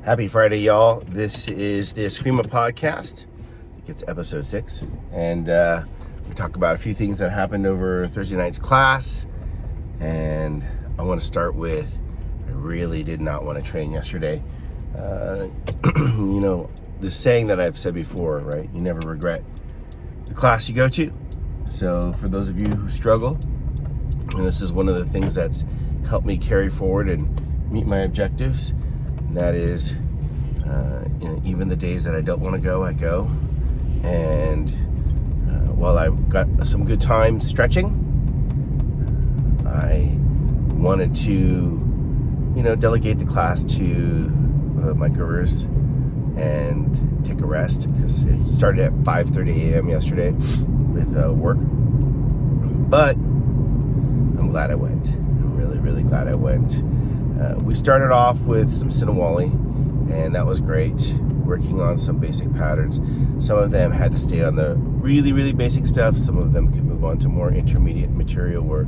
Happy Friday, y'all. This is the Eskrima podcast. I think it's episode 6. And we talk about a few things that happened over Thursday night's class. And I want to start with, I really did not want to train yesterday. The saying that I've said before, right? You never regret the class you go to. So for those of you who struggle, and this is one of the things that's helped me carry forward and meet my objectives, and that is, even the days that I don't want to go, I go. And while I got some good time stretching, I wanted to, delegate the class to my gurus and take a rest, because it started at 5:30 a.m. yesterday with work. But I'm glad I went. I'm really, really glad I went. We started off with some Sinawali, and that was great, working on some basic patterns. Some of them had to stay on the really, really basic stuff. Some of them could move on to more intermediate material where,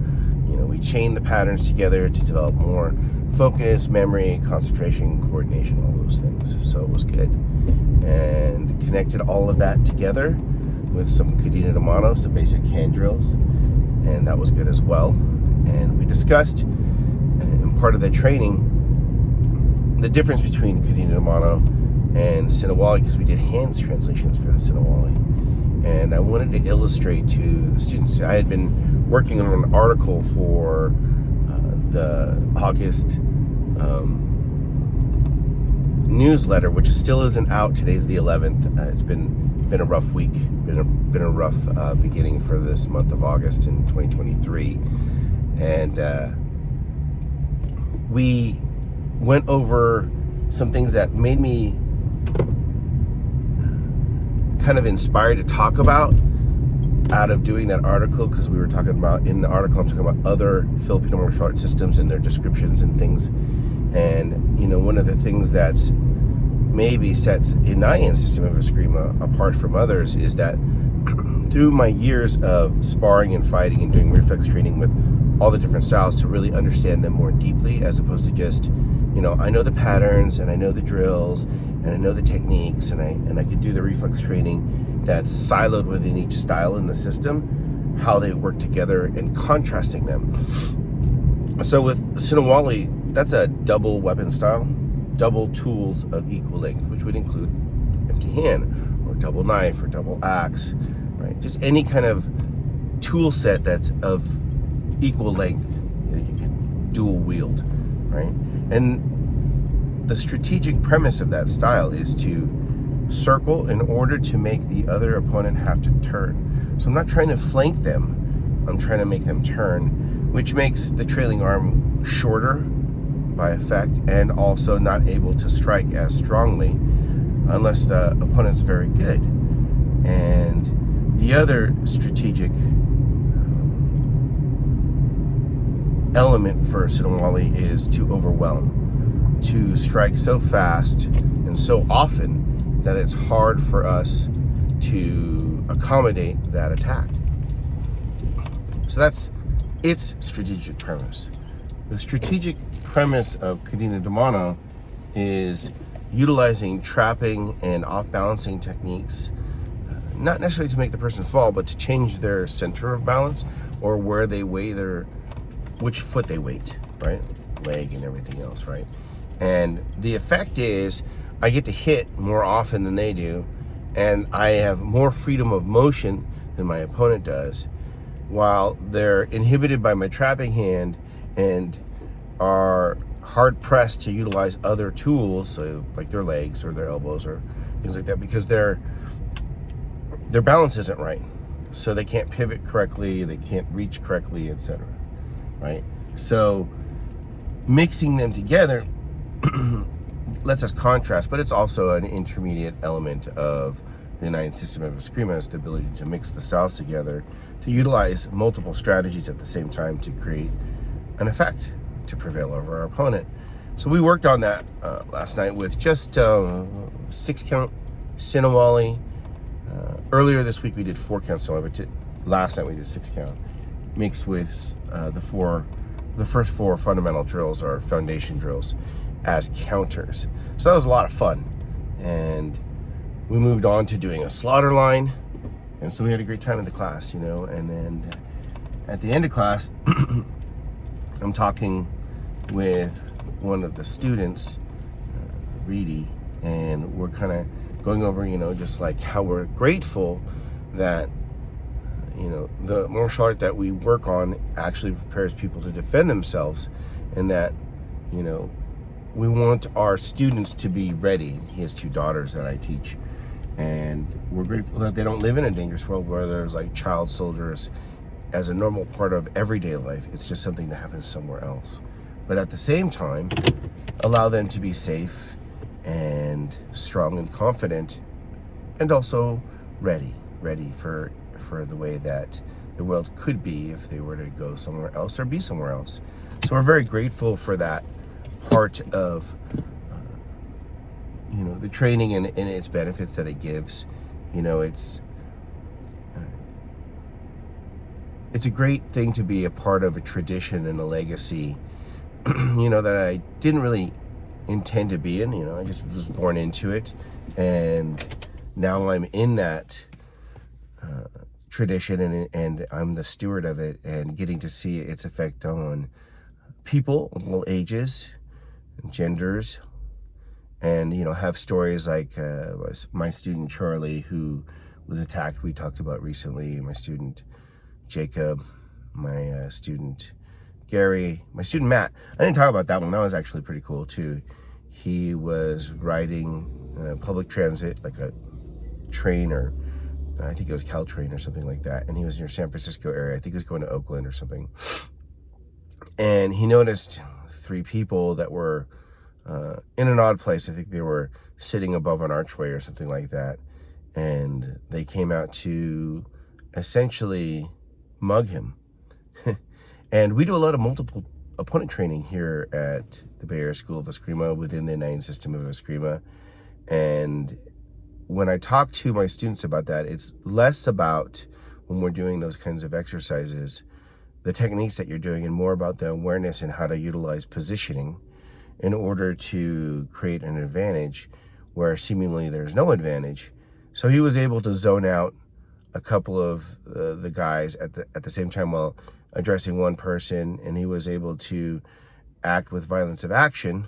we chain the patterns together to develop more focus, memory, concentration, coordination, all those things. So it was good. And connected all of that together with some Kadena de Mano, some basic hand drills, and that was good as well. And we discussed in part of the training the difference between Kadena de Mano and Sinawali, because we did hands translations for the Sinawali. And I wanted to illustrate to the students. I had been working on an article for the August newsletter, which still isn't out. Today's the 11th. It's been a rough week, been a rough beginning for this month of August in 2023, and we went over some things that made me kind of inspired to talk about out of doing that article, because we were talking about, in the article, I'm talking about other Filipino martial arts systems and their descriptions and things. And, one of the things that's maybe sets Inayan's system of Eskrima apart from others is that through my years of sparring and fighting and doing reflex training with all the different styles, to really understand them more deeply, as opposed to just, I know the patterns and I know the drills and I know the techniques, and I could do the reflex training that's siloed within each style in the system, how they work together and contrasting them. So with Sinawali, that's a double weapon style, double tools of equal length, which would include empty hand or double knife or double axe, right? Just any kind of tool set that's of equal length that you can dual wield, right? And the strategic premise of that style is to circle in order to make the other opponent have to turn. So I'm not trying to flank them, I'm trying to make them turn, which makes the trailing arm shorter by effect, and also not able to strike as strongly unless the opponent's very good. And the other strategic element for Sinawali is to overwhelm, to strike so fast and so often that it's hard for us to accommodate that attack. So that's its strategic premise. The strategic premise of Kadena de Mano is utilizing trapping and off-balancing techniques, not necessarily to make the person fall, but to change their center of balance, or where they weigh which foot they weight, right? Leg and everything else, right? And the effect is, I get to hit more often than they do, and I have more freedom of motion than my opponent does, while they're inhibited by my trapping hand and are hard pressed to utilize other tools, so like their legs or their elbows or things like that, because their balance isn't right. So they can't pivot correctly, they can't reach correctly, etc. Right? So mixing them together lets us contrast, but it's also an intermediate element of the United system of Eskrima, is the ability to mix the styles together, to utilize multiple strategies at the same time to create an effect to prevail over our opponent. So we worked on that last night with just 6-count Sinawali. Earlier this week we did 4-count Sinawali, but last night we did 6-count, mixed with the first 4 fundamental drills, or foundation drills, as counters. So that was a lot of fun. And we moved on to doing a slaughter line. And so we had a great time in the class, you know. And then at the end of class, I'm talking with one of the students, Reedy, and we're kind of going over, you know, just like how we're grateful that, you know, the martial art that we work on actually prepares people to defend themselves, and that, you know, we want our students to be ready. He has 2 daughters that I teach, and we're grateful that they don't live in a dangerous world where there's like child soldiers as a normal part of everyday life. It's just something that happens somewhere else. But at the same time, allow them to be safe and strong and confident, and also ready for the way that the world could be if they were to go somewhere else or be somewhere else. So we're very grateful for that part of you know, the training and its benefits that it gives. You know, it's a great thing to be a part of a tradition and a legacy, you know, that I didn't really intend to be in. You know, I just was born into it, and now I'm in that tradition, and I'm the steward of it, and getting to see its effect on people of all ages, genders, and, you know, have stories like my student Charlie, who was attacked, we talked about recently, my student Jacob, my student Gary, my student Matt. I didn't talk about that one. That was actually pretty cool too. He was riding public transit, like a train, or I think it was Caltrain or something like that, and he was near San Francisco area. I think he was going to Oakland or something, and he noticed 3 people that were in an odd place. I think they were sitting above an archway or something like that, and they came out to essentially mug him. And we do a lot of multiple opponent training here at the Bay Area School of Eskrima, within the 9 system of Eskrima. And when I talk to my students about that, it's less about, when we're doing those kinds of exercises, the techniques that you're doing, and more about the awareness and how to utilize positioning in order to create an advantage where seemingly there's no advantage. So he was able to zone out a couple of the guys at the same time while addressing one person, and he was able to act with violence of action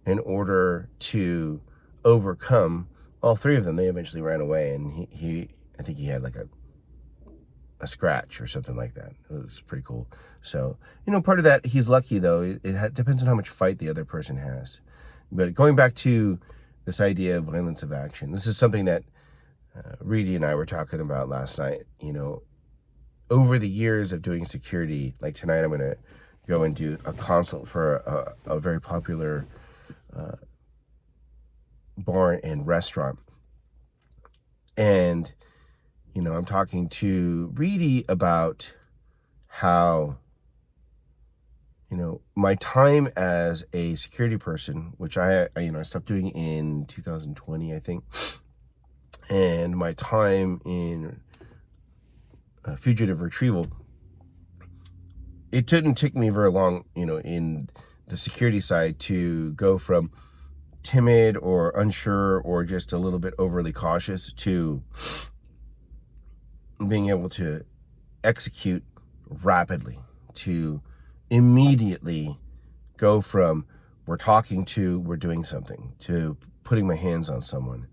in order to overcome all 3 of them. They eventually ran away, and I think he had like a scratch or something like that. It was pretty cool. So, you know, part of that, he's lucky though. It depends on how much fight the other person has. But going back to this idea of violence of action, this is something that Reedy and I were talking about last night. You know, over the years of doing security, like tonight I'm going to go and do a consult for a very popular bar and restaurant. And, you know, I'm talking to Reedy about how, you know, my time as a security person, which I stopped doing in 2020, I think, and my time in fugitive retrieval, it didn't take me very long, you know, in the security side to go from timid or unsure or just a little bit overly cautious to being able to execute rapidly, to immediately go from we're talking to we're doing something, to putting my hands on someone.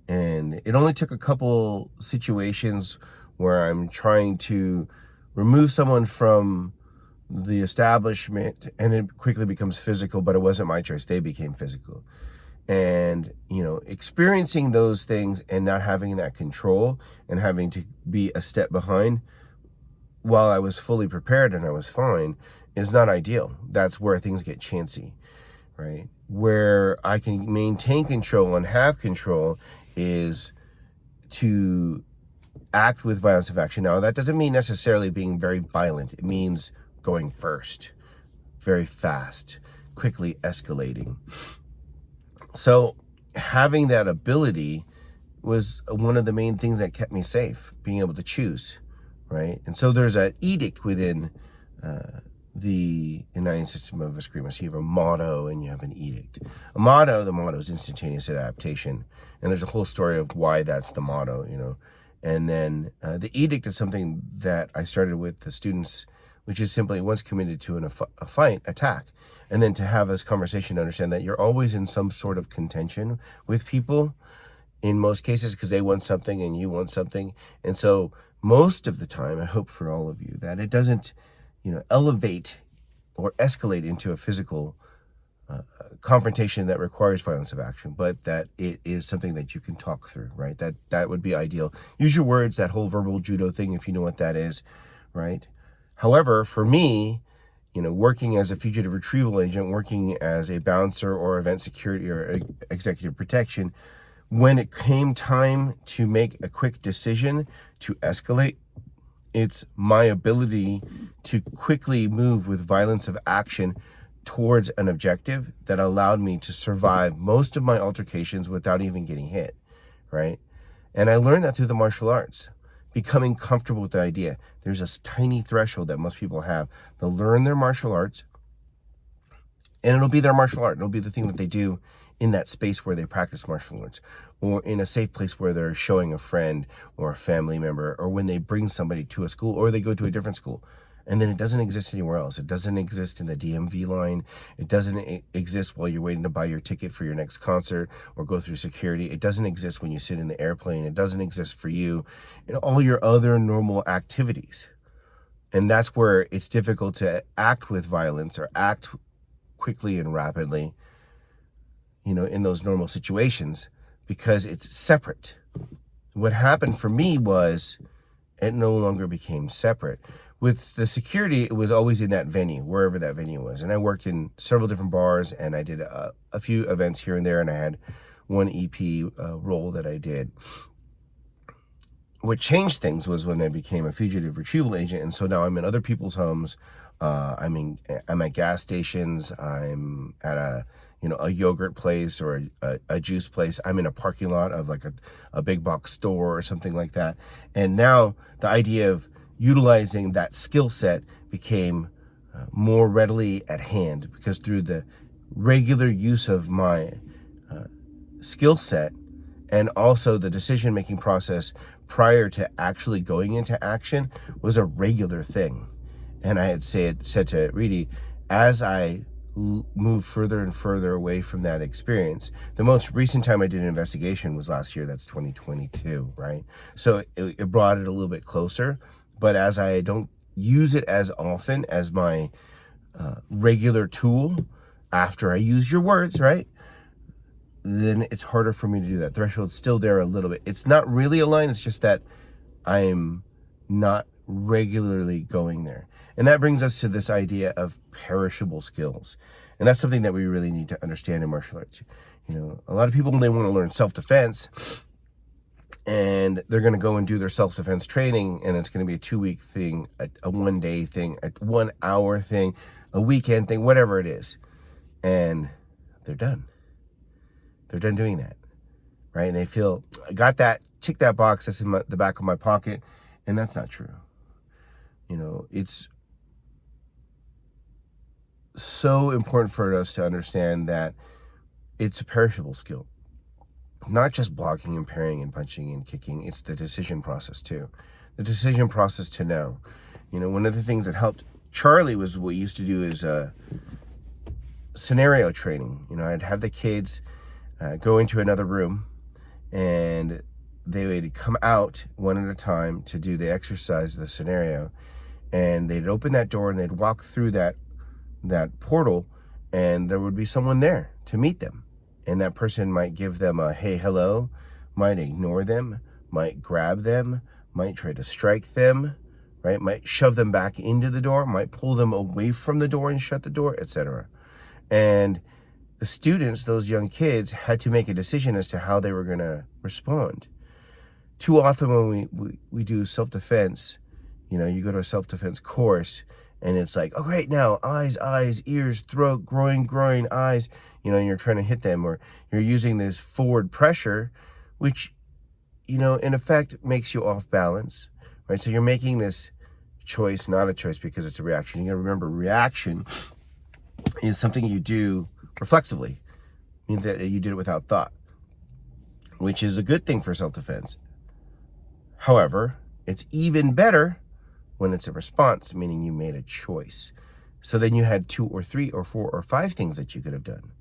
And it only took a couple situations where I'm trying to remove someone from the establishment, and it quickly becomes physical, but it wasn't my choice. They became physical. And, you know, experiencing those things and not having that control and having to be a step behind while I was fully prepared and I was fine is not ideal. That's where things get chancy, right? Where I can maintain control and have control is to act with violence of action. Now, that doesn't mean necessarily being very violent. It means going first, very fast, quickly escalating. So having that ability was one of the main things that kept me safe, being able to choose, right? And so there's an edict within the United system of Eskrima. So you have a motto and you have an edict. The motto is instantaneous adaptation. And there's a whole story of why that's the motto, And then the edict is something that I started with the students, which is simply once committed to a fight, attack. And then to have this conversation to understand that you're always in some sort of contention with people in most cases because they want something and you want something. And so most of the time, I hope for all of you that it doesn't, elevate or escalate into a physical confrontation that requires violence of action, but that it is something that you can talk through, right? That would be ideal. Use your words, that whole verbal judo thing, if you know what that is, right? However, for me, working as a fugitive retrieval agent, working as a bouncer or event security or executive protection, when it came time to make a quick decision to escalate, it's my ability to quickly move with violence of action towards an objective that allowed me to survive most of my altercations without even getting hit, right? And I learned that through the martial arts, becoming comfortable with the idea. There's a tiny threshold that most people have. They'll learn their martial arts, and it'll be their martial art. It'll be the thing that they do in that space where they practice martial arts, or in a safe place where they're showing a friend or a family member, or when they bring somebody to a school or they go to a different school. And then it doesn't exist anywhere else. It doesn't exist in the DMV line. It doesn't exist while you're waiting to buy your ticket for your next concert or go through security. It doesn't exist when you sit in the airplane. It doesn't exist for you in all your other normal activities. And that's where it's difficult to act with violence or act quickly and rapidly, in those normal situations, because it's separate. What happened for me was it no longer became separate. With the security, it was always in that venue, wherever that venue was. And I worked in several different bars, and I did a few events here and there, and I had one EP role that I did. What changed things was when I became a fugitive retrieval agent, and so now I'm in other people's homes. I'm at gas stations. I'm at a yogurt place or a juice place. I'm in a parking lot of like a big box store or something like that. And now the idea of utilizing that skill set became more readily at hand, because through the regular use of my skill set and also the decision-making process prior to actually going into action was a regular thing. And I had said to Reedy, as I move further and further away from that experience, the most recent time I did an investigation was last year. That's 2022, right? So it brought it a little bit closer. But as I don't use it as often as my regular tool after I use your words, right? Then it's harder for me to do that. Threshold's still there a little bit. It's not really a line. It's just that I'm not regularly going there. And that brings us to this idea of perishable skills. And that's something that we really need to understand in martial arts. A lot of people, they want to learn self-defense, and they're going to go and do their self-defense training, and it's going to be a 2-week thing, a 1-day thing, a 1-hour thing, a weekend thing, whatever it is. And they're done. They're done doing that, right? And they feel, I got that, tick that box, that's in the back of my pocket. And that's not true. It's so important for us to understand that it's a perishable skill. Not just blocking and parrying and punching and kicking, it's the decision process too. The decision process to know. One of the things that helped Charlie was what we used to do is scenario training. I'd have the kids go into another room, and they would come out one at a time to do the exercise, the scenario, and they'd open that door and they'd walk through that portal, and there would be someone there to meet them. And that person might give them a hey, hello, might ignore them, might grab them, might try to strike them, right? Might shove them back into the door, might pull them away from the door and shut the door, etc. And the students, those young kids, had to make a decision as to how they were going to respond. Too often when we do self-defense, you go to a self-defense course, and it's like, oh, great, now eyes, ears, throat, groin, eyes, and you're trying to hit them, or you're using this forward pressure, which, in effect makes you off balance, right? So you're making this choice not a choice because it's a reaction. You gotta remember, reaction is something you do reflexively. It means that you did it without thought, which is a good thing for self-defense. However, it's even better when it's a response, meaning you made a choice. So then you had 2 or 3 or 4 or 5 things that you could have done.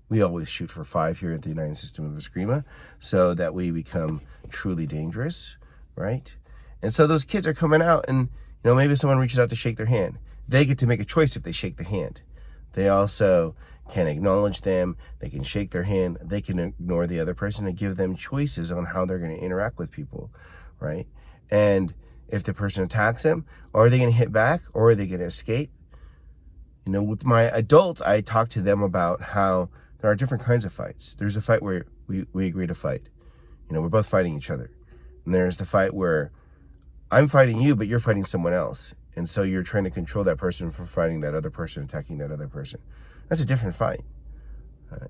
We always shoot for 5 here at the United System of Eskrima, so that we become truly dangerous, right? And so those kids are coming out, and maybe someone reaches out to shake their hand. They get to make a choice if they shake the hand. They also can acknowledge them. They can shake their hand. They can ignore the other person and give them choices on how they're going to interact with people, right? And if the person attacks them, are they going to hit back or are they going to escape? With my adults, I talk to them about how there are different kinds of fights. There's a fight where we agree to fight. We're both fighting each other. And there's the fight where I'm fighting you, but you're fighting someone else. And so you're trying to control that person from fighting that other person, attacking that other person. That's a different fight.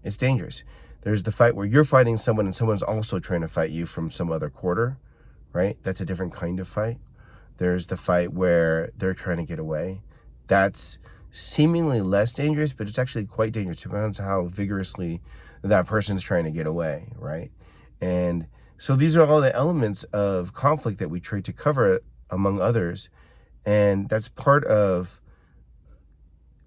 It's dangerous. There's the fight where you're fighting someone and someone's also trying to fight you from some other quarter, right? That's a different kind of fight. There's the fight where they're trying to get away. That's seemingly less dangerous, but it's actually quite dangerous. It depends how vigorously that person's trying to get away, right? And so these are all the elements of conflict that we try to cover, among others. And that's part of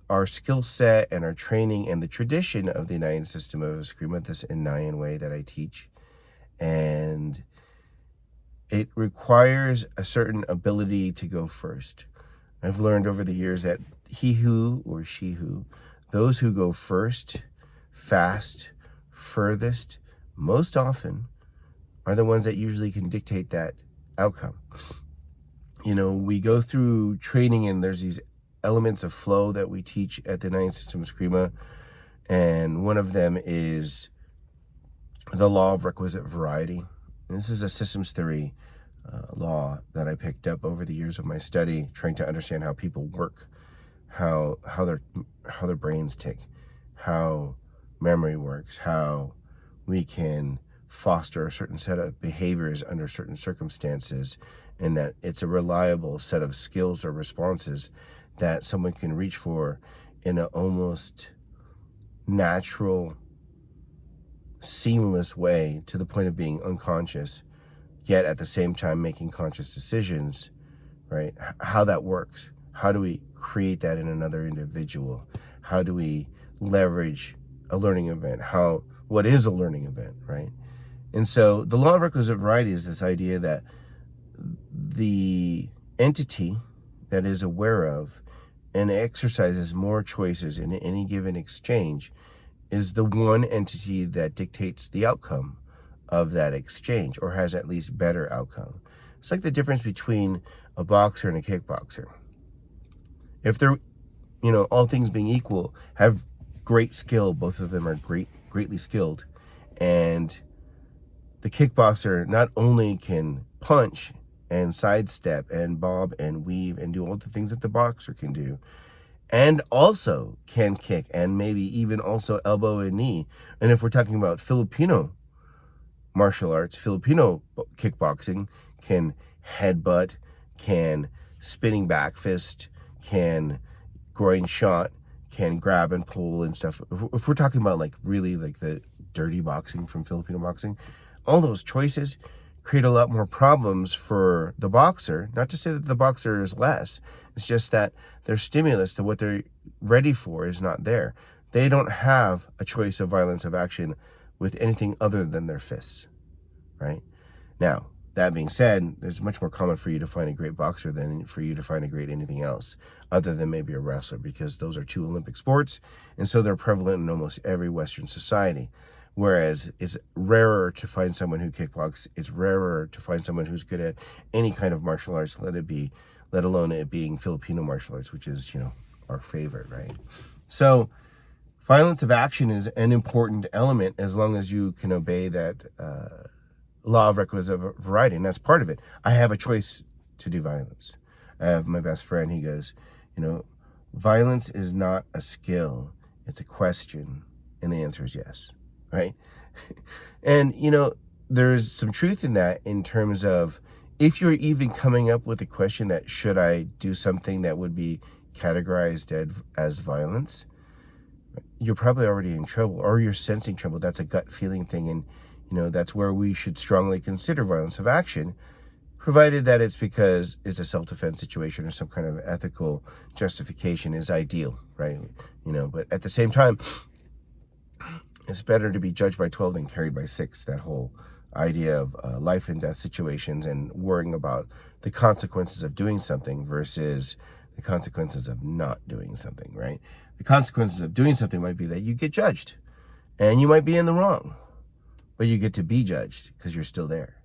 our skill set and our training and the tradition of the United System of Eskrima, this Inayan way that I teach. And it requires a certain ability to go first. I've learned over the years that he who or she who, those who go first, fast, furthest, most often, are the ones that usually can dictate that outcome. We go through training and there's these elements of flow that we teach at the United System of Eskrima, and one of them is the law of requisite variety. And this is a systems theory law that I picked up over the years of my study, trying to understand how people work, how their brains tick, how memory works, how we can foster a certain set of behaviors under certain circumstances, and that it's a reliable set of skills or responses that someone can reach for in an almost natural, seamless way to the point of being unconscious, yet at the same time making conscious decisions, right? How that works. How do we create that in another individual? How do we leverage a learning event? What is a learning event, right? And so the law of requisite variety is this idea that the entity that is aware of and exercises more choices in any given exchange is the one entity that dictates the outcome of that exchange, or has at least better outcome. It's like the difference between a boxer and a kickboxer. If they're, all things being equal, have great skill, both of them are greatly skilled, and the kickboxer not only can punch and sidestep and bob and weave and do all the things that the boxer can do, and also can kick and maybe even also elbow and knee. And if we're talking about Filipino martial arts, Filipino kickboxing can headbutt, can spinning back fist, can groin shot, can grab and pull and stuff. If we're talking about really the dirty boxing from Filipino boxing, all those choices create a lot more problems for the boxer. Not to say that the boxer is less. It's just that their stimulus to what they're ready for is not there. They don't have a choice of violence of action with anything other than their fists, right? Now, that being said, it's much more common for you to find a great boxer than for you to find a great anything else, other than maybe a wrestler, because those are 2 Olympic sports, and so they're prevalent in almost every Western society. Whereas it's rarer to find someone who kickboxes, it's rarer to find someone who's good at any kind of martial arts, let alone it being Filipino martial arts, which is, our favorite, right? So violence of action is an important element as long as you can obey that law of requisite variety, and that's part of it. I have a choice to do violence. I have my best friend, he goes, violence is not a skill, it's a question, and the answer is yes. Right? And, there's some truth in that in terms of if you're even coming up with a question that should I do something that would be categorized as violence, you're probably already in trouble, or you're sensing trouble. That's a gut feeling thing, and that's where we should strongly consider violence of action, provided that it's because it's a self-defense situation or some kind of ethical justification is ideal, right? But at the same time, it's better to be judged by 12 than carried by 6. That whole idea of life and death situations and worrying about the consequences of doing something versus the consequences of not doing something, right? The consequences of doing something might be that you get judged and you might be in the wrong, but you get to be judged because you're still there.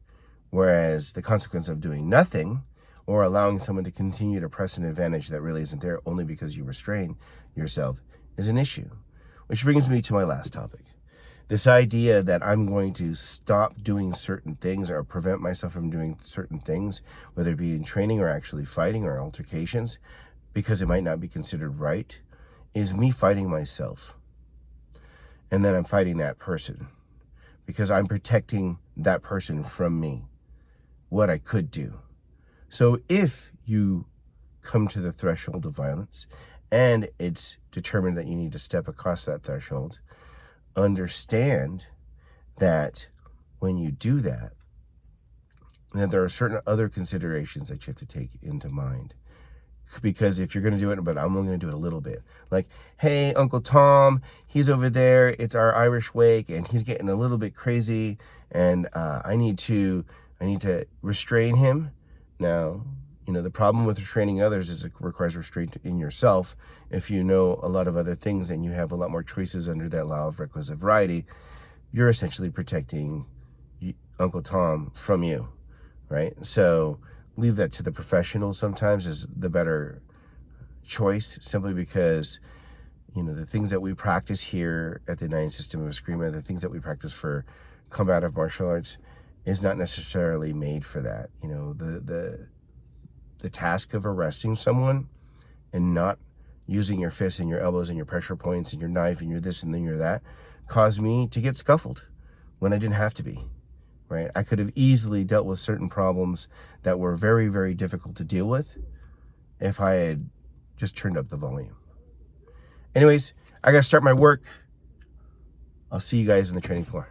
Whereas the consequence of doing nothing or allowing someone to continue to press an advantage that really isn't there only because you restrain yourself is an issue. Which brings me to my last topic. This idea that I'm going to stop doing certain things or prevent myself from doing certain things, whether it be in training or actually fighting or altercations, because it might not be considered right, is me fighting myself. And then I'm fighting that person because I'm protecting that person from me, what I could do. So if you come to the threshold of violence and it's determined that you need to step across that threshold, understand that when you do that, that there are certain other considerations that you have to take into mind. Because if you're going to do it, but I'm only going to do it a little bit. Like, hey, Uncle Tom, he's over there. It's our Irish wake, and he's getting a little bit crazy, and I need to restrain him. Now, the problem with restraining others is it requires restraint in yourself. If you know a lot of other things and you have a lot more choices under that law of requisite variety, you're essentially protecting Uncle Tom from you, right? So leave that to the professionals sometimes is the better choice, simply because, the things that we practice here at the United System of Eskrima, the things that we practice for combative martial arts is not necessarily made for that. The task of arresting someone and not using your fists and your elbows and your pressure points and your knife and your this and then your that caused me to get scuffled when I didn't have to be, right? I could have easily dealt with certain problems that were very, very difficult to deal with if I had just turned up the volume. Anyways, I got to start my work. I'll see you guys in the training floor.